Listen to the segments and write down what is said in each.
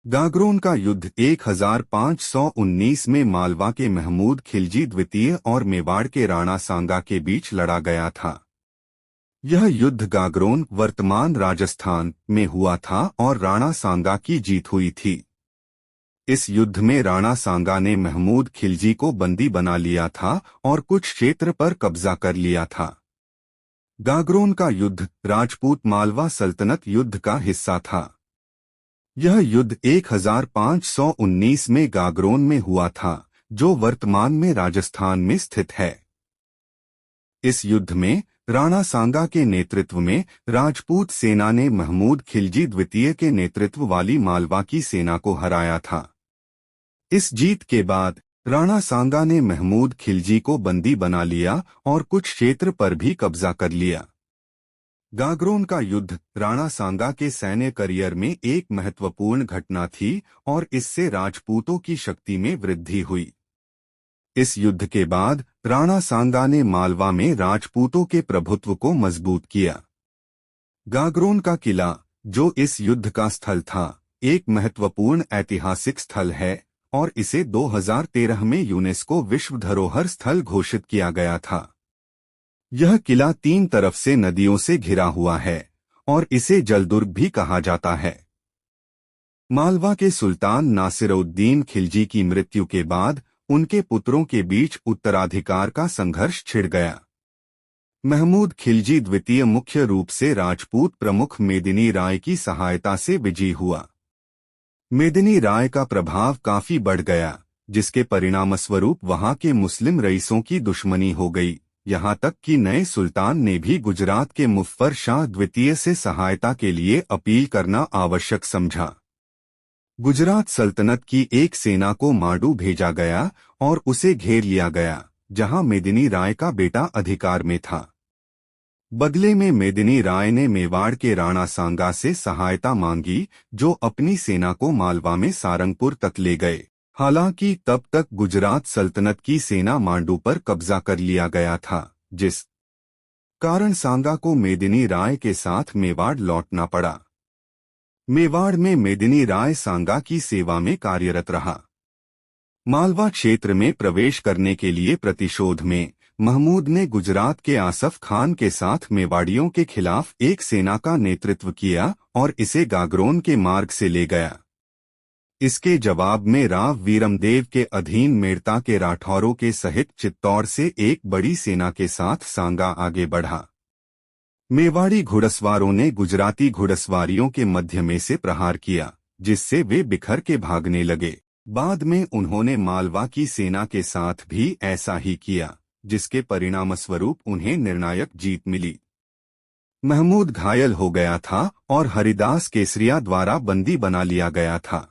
गागरोन का युद्ध 1519 में मालवा के महमूद खिलजी द्वितीय और मेवाड़ के राणा सांगा के बीच लड़ा गया था। यह युद्ध गागरोन वर्तमान राजस्थान में हुआ था और राणा सांगा की जीत हुई थी। इस युद्ध में राणा सांगा ने महमूद खिलजी को बंदी बना लिया था और कुछ क्षेत्र पर कब्जा कर लिया था। गागरोन का युद्ध राजपूत मालवा सल्तनत युद्ध का हिस्सा था। यह युद्ध 1519 में गागरोन में हुआ था, जो वर्तमान में राजस्थान में स्थित है। इस युद्ध में राणा सांगा के नेतृत्व में राजपूत सेना ने महमूद खिलजी द्वितीय के नेतृत्व वाली मालवा की सेना को हराया था। इस जीत के बाद राणा सांगा ने महमूद खिलजी को बंदी बना लिया और कुछ क्षेत्र पर भी कब्जा कर लिया। गागरोन का युद्ध राणा सांगा के सैन्य करियर में एक महत्वपूर्ण घटना थी और इससे राजपूतों की शक्ति में वृद्धि हुई। इस युद्ध के बाद राणा सांगा ने मालवा में राजपूतों के प्रभुत्व को मजबूत किया। गागरोन का किला, जो इस युद्ध का स्थल था, एक महत्वपूर्ण ऐतिहासिक स्थल है और इसे 2013 में यूनेस्को विश्व धरोहर स्थल घोषित किया गया था। यह किला 3 तरफ से नदियों से घिरा हुआ है और इसे जलदुर्ग भी कहा जाता है। मालवा के सुल्तान नासिरुद्दीन खिलजी की मृत्यु के बाद उनके पुत्रों के बीच उत्तराधिकार का संघर्ष छिड़ गया। महमूद खिलजी द्वितीय मुख्य रूप से राजपूत प्रमुख मेदिनी राय की सहायता से विजयी हुआ। मेदिनी राय का प्रभाव काफी बढ़ गया, जिसके परिणामस्वरूप वहां के मुस्लिम रईसों की दुश्मनी हो गई। यहाँ तक कि नए सुल्तान ने भी गुजरात के मुज़फ्फर शाह द्वितीय से सहायता के लिए अपील करना आवश्यक समझा। गुजरात सल्तनत की एक सेना को मांडू भेजा गया और उसे घेर लिया गया, जहां मेदिनी राय का बेटा अधिकार में था। बदले में मेदिनी राय ने मेवाड़ के राणा सांगा से सहायता मांगी, जो अपनी सेना को मालवा में सारंगपुर तक ले गए। हालांकि तब तक गुजरात सल्तनत की सेना मांडू पर कब्जा कर लिया गया था, जिस कारण सांगा को मेदिनी राय के साथ मेवाड़ लौटना पड़ा। मेवाड़ में मेदिनी राय सांगा की सेवा में कार्यरत रहा। मालवा क्षेत्र में प्रवेश करने के लिए प्रतिशोध में महमूद ने गुजरात के आसफ खान के साथ मेवाड़ियों के खिलाफ एक सेना का नेतृत्व किया और इसे गागरोन के मार्ग से ले गया। इसके जवाब में राव वीरमदेव के अधीन मेड़ता के राठौरों के सहित चित्तौड़ से एक बड़ी सेना के साथ सांगा आगे बढ़ा। मेवाड़ी घुड़सवारों ने गुजराती घुड़सवारियों के मध्य में से प्रहार किया, जिससे वे बिखर के भागने लगे। बाद में उन्होंने मालवा की सेना के साथ भी ऐसा ही किया, जिसके परिणामस्वरूप उन्हें निर्णायक जीत मिली। महमूद घायल हो गया था और हरिदास केसरिया द्वारा बंदी बना लिया गया था।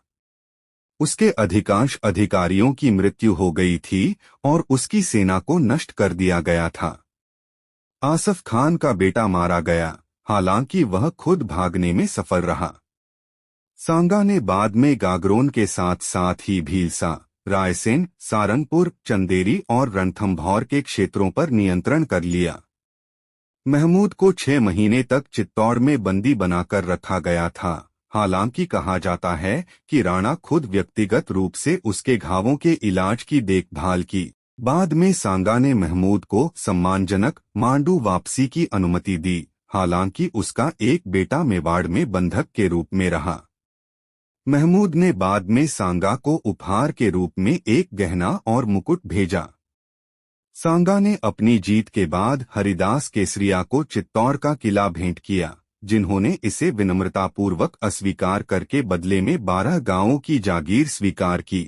उसके अधिकांश अधिकारियों की मृत्यु हो गई थी और उसकी सेना को नष्ट कर दिया गया था। आसफ खान का बेटा मारा गया, हालांकि वह खुद भागने में सफल रहा। सांगा ने बाद में गागरोन के साथ साथ ही भीलसा, रायसेन, सारंगपुर, चंदेरी और रणथंभौर के क्षेत्रों पर नियंत्रण कर लिया। महमूद को 6 महीने तक चित्तौड़ में बंदी बनाकर रखा गया था। हालांकि कहा जाता है कि राणा खुद व्यक्तिगत रूप से उसके घावों के इलाज की देखभाल की। बाद में सांगा ने महमूद को सम्मानजनक मांडू वापसी की अनुमति दी, हालांकि उसका एक बेटा मेवाड़ में बंधक के रूप में रहा। महमूद ने बाद में सांगा को उपहार के रूप में एक गहना और मुकुट भेजा। सांगा ने अपनी जीत के बाद हरिदास केसरिया को चित्तौड़ का किला भेंट किया, जिन्होंने इसे विनम्रतापूर्वक अस्वीकार करके बदले में 12 गांवों की जागीर स्वीकार की।